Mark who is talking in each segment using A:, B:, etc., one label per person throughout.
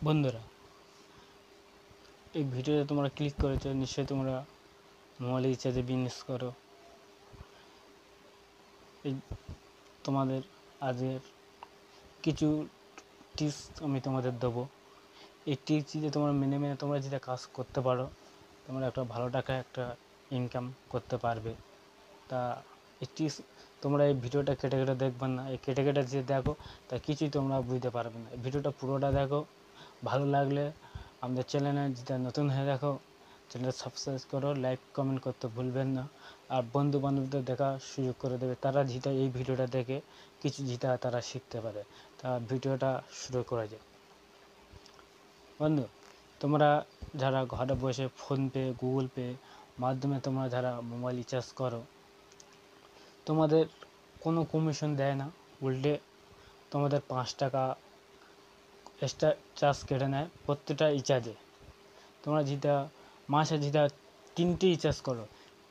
A: বন্ধুরা, এই ভিডিওতে তোমরা ক্লিক করেছো, নিশ্চয়ই তোমরা মোবাইল রিচার্জে বিজনেস করো। এই তোমাদের আজকের কিছু টিপস আমি তোমাদের দেবো। এই টিপস যদি তোমরা মেনে তোমরা যদি কাজ করতে পারো, তোমরা একটা ভালো টাকা একটা ইনকাম করতে পারবে। তা এই টিপস তোমরা এই ভিডিওটা কেটে কেটে দেখবেন না। এই কেটে কেটে যে দেখো তা কিছুই তোমরা বুঝতে পারবে না। এই ভিডিওটা পুরোটা দেখো, ভালো লাগলে আমাদের চ্যানেলে যেটা নতুন হয়ে দেখো চ্যানেল সাবস্ক্রাইব করো, লাইক কমেন্ট করতে ভুলবেন না। আর বন্ধু বান্ধবদের দেখার সুযোগ করে দেবে, তারা যেটা এই ভিডিওটা দেখে কিছু যেটা তারা শিখতে পারে। তা ভিডিওটা শুরু করা যায়। বন্ধু, তোমরা যারা ঘরে বসে ফোনপে গুগল পে মাধ্যমে তোমরা যারা মোবাইল রিচার্জ করো, তোমাদের কোনো কমিশন দেয় না, উল্টে তোমাদের 5 টাকা এক্সট্রা চার্জ কেটে নেয় প্রত্যেকটা রিচার্জে। তোমরা যেটা মাসে যেটা 3টে রিচার্জ করো,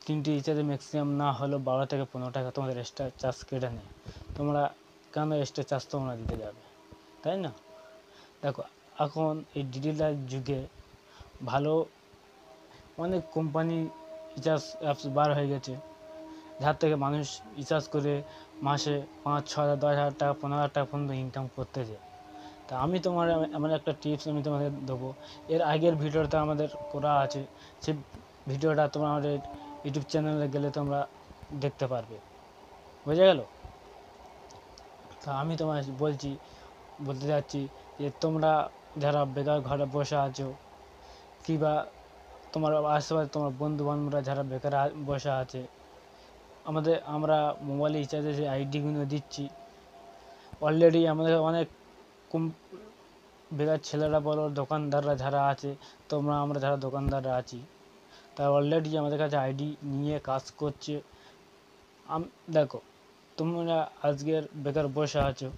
A: 3টে রিচার্জে ম্যাক্সিমাম না হলেও 12 থেকে 15 টাকা তোমাদের এক্সট্রা চার্জ কেটে নেয়। তোমরা কেন এক্সট্রা চার্জ তোমরা দিতে যাবে, তাই না? দেখো, এখন এই ডিজিটাল যুগে ভালো অনেক কোম্পানি রিচার্জ অ্যাপস বার হয়ে গেছে, যার থেকে মানুষ রিচার্জ করে মাসে 5-6 হাজার, 10 হাজার টাকা, 15 হাজার টাকা পর্যন্ত ইনকাম করতে যায়। তা আমি তোমার এমন একটা টিপস আমি তোমাদের দেবো। এর আগের ভিডিওটা আমাদের করা আছে, সেই ভিডিওটা তোমরা আমাদের ইউটিউব চ্যানেলে গেলে তোমরা দেখতে পারবে। বুঝে গেল? তা আমি তোমায় বলতে যাচ্ছি যে তোমরা যারা বেকার ঘরে বসে আছো, কিংবা তোমার আশেপাশে তোমার বন্ধু বান্ধবরা যারা বেকার বসে আছে, আমরা মোবাইল রিচার্জে যে আইডিগুলো দিচ্ছি, অলরেডি আমাদের অনেক বেকার ছেলেরা বলো, দোকানদাররা যারা আছে, আমরা যারা দোকানদাররা আছি, তারা অলরেডি আমাদের কাছে আইডি নিয়ে কাজ করছে। দেখো, তোমরা আজকের বেকার বসে আছো,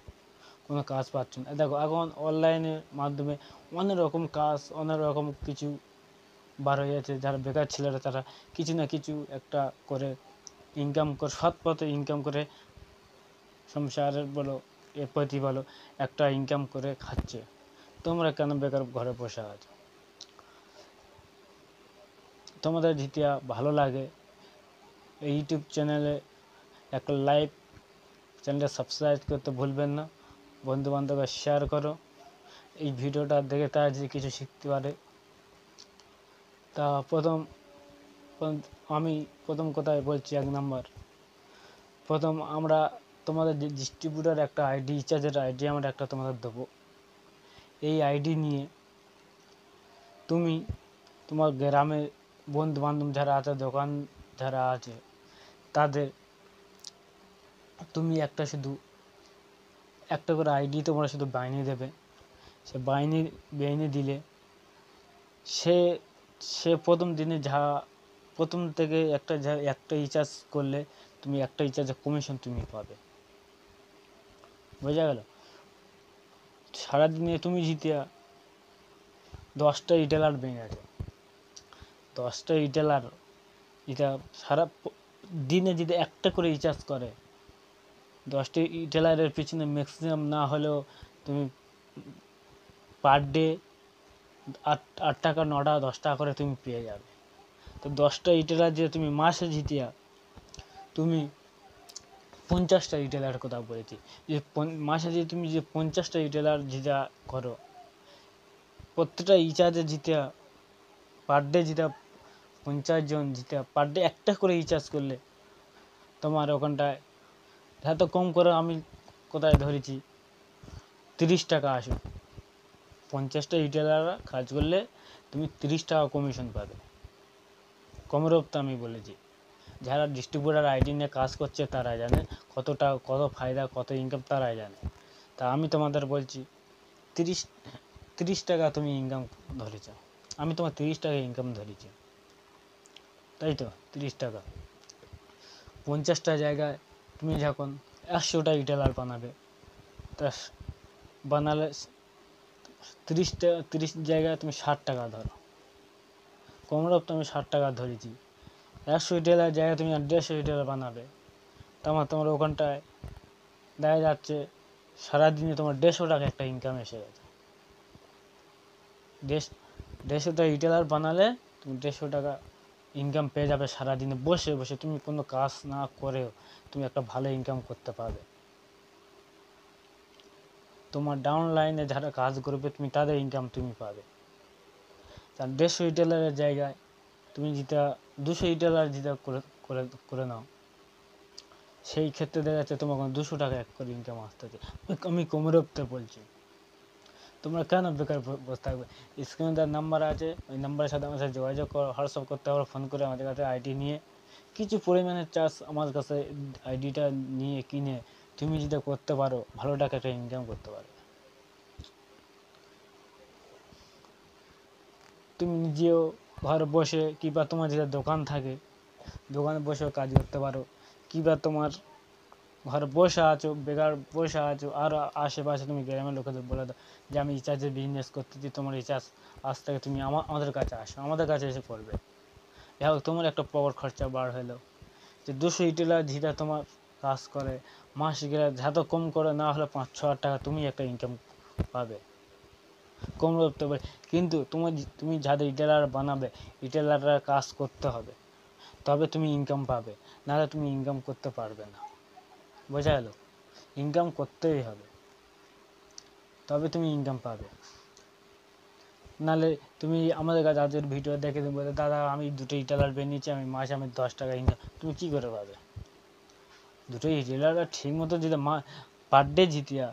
A: কোনো কাজ পাচ্ছ না। দেখো, এখন অনলাইনের মাধ্যমে অনেক রকম কাজ, অনেক রকম কিছু বার হয়ে যাচ্ছে। যারা বেকার ছেলেরা তারা কিছু না কিছু একটা করে ইনকাম করে, সৎ পথে ইনকাম করে, সংসারের বলো এর প্রতি বলো একটা ইনকাম করে খাচ্ছে। তোমরা কেন বেকার ঘরে বসে আছো? তোমাদের যদি ভালো লাগে এই ইউটিউব চ্যানেলে একটা লাইক, চ্যানেলটা সাবস্ক্রাইব করতে ভুলবেন না। বন্ধু বান্ধবরা শেয়ার করো, এই ভিডিওটা দেখে তারা যদি কিছু শিখতে পারে। তা আমি প্রথম কথায় বলছি, 1 নম্বর, আমরা তোমাদের যে ডিস্ট্রিবিউটার একটা আইডি, রিচার্জের আইডি আমরা একটা তোমাদের দেবো। এই আইডি নিয়ে তুমি তোমার গ্রামে বন্ধু বান্ধব যারা আছে, দোকান যারা আছে, তাদের তুমি একটা করে আইডি তোমরা শুধু বানিয়ে দেবে। সে বানিয়ে দিলে সে প্রথম দিনে প্রথম থেকে একটা রিচার্জ করলে তুমি একটা রিচার্জের কমিশন তুমি পাবে। বোঝা গেল? সারাদিনে তুমি যদি 10টা রিটেলার বেড়ে গেছে, 10টা রিটেলার এটা সারা দিনে যদি একটা করে রিচার্জ করে, 10টি রিটেলারের পিছনে ম্যাক্সিমাম না হলেও তুমি পার ডে 8 টাকা, 9 টাকা, 10 টাকা করে তুমি পেয়ে যাবে। তো 10টা রিটেলার যে তুমি মাসে জিতিয়া, তুমি 50টা রিটেলার কথা বলেছি, যে মাসে যে তুমি যে 50টা রিটেলার যেটা করো, প্রত্যেকটা রিচার্জে জিতে পার ডে যেটা 50 জন জিতে পার ডে একটা করে রিচার্জ করলে তোমার ওখানটায় এত কম করে আমি কোথায় ধরেছি 30 টাকা আসবে। 50টা রিটেলাররা কাজ করলে তুমি 30 টাকা কমিশন পাবে। কমরপ্ত আমি বলেছি, যারা ডিস্ট্রিবিউটার আইডি নিয়ে কাজ করছে তারা জানে কত ফায়দা, কত ইনকাম তারাই জানে। তা আমি তোমাদের বলছি 30 টাকা তুমি ইনকাম ধরেছ, আমি তোমার 30 টাকা ইনকাম ধরেছি, তাই তো? 30 টাকা 50টা জায়গায় তুমি যখন 100টা রিটেলার বানাবে, তা বানালে 30 জায়গায় তুমি 60 টাকা ধরো। কমরপ্ত আমি 60 টাকা ধরেছি। 100 রিটেলার জায়গায় তুমি 150 রিটেলার বানাবে, তোমার ওখানটায় দেখা যাচ্ছে সারাদিনে তোমার 150 টাকা একটা ইনকাম এসে গেছে। দেড়শোটা রিটেলার বানালে তুমি 150 টাকা ইনকাম পেয়ে যাবে সারাদিনে বসে বসে। তুমি কোনো কাজ না করেও তুমি একটা ভালো ইনকাম করতে পারবে। তোমার ডাউন লাইনে যারা কাজ করবে তুমি তাদের ইনকাম তুমি পাবে। তার 150 রিটেলারের জায়গায় তুমি যেটা 200 রিটেলার যেটা করে করে নাও, সেই ক্ষেত্রে দেখা যাচ্ছে তোমার 200 টাকা এক করে ইনকাম আসতেছে। আমি কোমরতে বলছি, তোমরা কেন বেকার বসে থাকবে? স্ক্রিনে তার নাম্বার আছে, ওই নাম্বারের সাথে আমার সাথে যোগাযোগ করো, হোয়াটসঅ্যাপ করতে পারো, ফোন করে আমাদের কাছে আইডি নিয়ে কিছু পরিমাণের চার্জ আমার কাছে আইডিটা নিয়ে কিনে তুমি যেটা করতে পারো, ভালো টাকা একটা ইনকাম করতে পারো। তুমি নিজেও ঘরে বসে কিংবা তোমার যেটা দোকান থাকে, দোকানে বসেও কাজ করতে পারো, কিংবা তোমার ঘরে বসে আছো, বেকার বসে আছো, আর আশেপাশে তুমি গ্রামের লোকেদের বলে দাও যে আমি রিচার্জের বিজনেস করতেছি, তোমার রিচার্জ আজ থেকে তুমি আমাদের কাছে আসো, আমাদের কাছে এসে করবে। যাই হোক, তোমার একটা পকেট খরচা বার হলো। যে 200 রিটেলার যেটা তোমার কাজ করে মাসে গেলে যত কম করে না হলে 5-6 হাজার টাকা তুমি একটা ইনকাম পাবে, কম করতে পারে। কিন্তু তুমি যাদের রিটেলার বানাবে, রিটেলাররা কাজ করতে হবে, তবে তুমি ইনকাম পাবে, নাহলে তুমি ইনকাম করতে পারবে না। বোঝা গেল? ইনকাম করতেই হবে, তবে তুমি ইনকাম পাবে। নাহলে তুমি আমাদের কাছে যাদের ভিডিও দেখে তুমি বলে দাদা আমি 2টো রিটেলার বানিয়েছি, আমি মাসে 10 টাকা ইনকাম, তুমি কী করে পাবে? 2টো রিটেলাররা ঠিক মতো যদি পার ডে জিতিয়া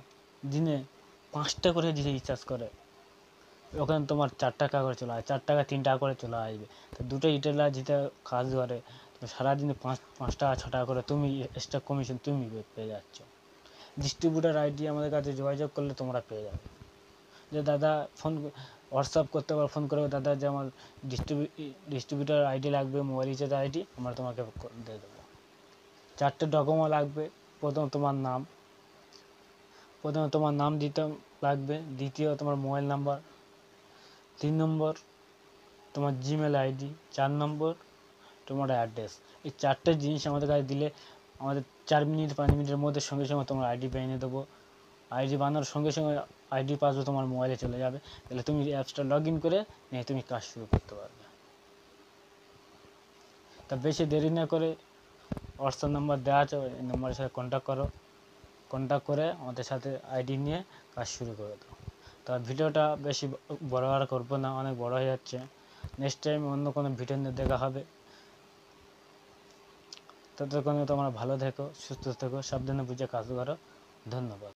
A: দিনে 5টা করে যদি রিচার্জ করে, ওখানে তোমার 4 টাকা করে চলে আসবে, 4 টাকা 3 টাকা করে চলে আসবে। তো 2টো রিটেলার যেটা কাজ করে সারাদিনে 5 টাকা 6 টাকা করে তুমি এক্সট্রা কমিশন তুমি পেয়ে যাচ্ছ। ডিস্ট্রিবিউটার আইডি আমাদের কাছে যোগাযোগ করলে তোমরা পেয়ে যাবে। যে দাদা ফোন হোয়াটসঅ্যাপ করতে পারো, ফোন করে দাদা যে আমার ডিস্ট্রিবিউটার আইডি লাগবে, মোবাইল রিচার্জ আইডি, আমরা তোমাকে দিয়ে দেবো। 4টে ডকুমেন্ট লাগবে। প্রথমে তোমার নাম দিতে লাগবে, দ্বিতীয় তোমার মোবাইল নাম্বার, 3 নম্বর তোমার জিমেল আইডি, 4 নম্বর তোমার অ্যাড্রেস। এই 4টে জিনিস আমাদের কাছে দিলে আমাদের 4 মিনিট 5 মিনিটের মধ্যে সঙ্গে সঙ্গে তোমার আইডি বানিয়ে দেবো। আইডি বানানোর সঙ্গে সঙ্গে আইডি পাসওয়ার্ড তোমার মোবাইলে চলে যাবে, তাহলে তুমি অ্যাপসটা লগ ইন করে নিয়ে তুমি কাজ শুরু করতে পারবে। তা বেশি দেরি না করে হোয়াটসঅ্যাপ নাম্বার দেওয়া আছে, ওই নাম্বারের সাথে কন্ট্যাক্ট করে আমাদের সাথে আইডি নিয়ে কাজ শুরু করে দাও। তা ভিডিওটা বেশি বড় আর করবো না, অনেক বড় হয়ে যাচ্ছে। নেক্সট টাইম অন্য কোনো ভিডিও নিয়ে দেখা হবে। ততক্ষণে তোমরা ভালো থেকো, সুস্থ থেকো, সাবধানে বুঝে কাজ করো। ধন্যবাদ।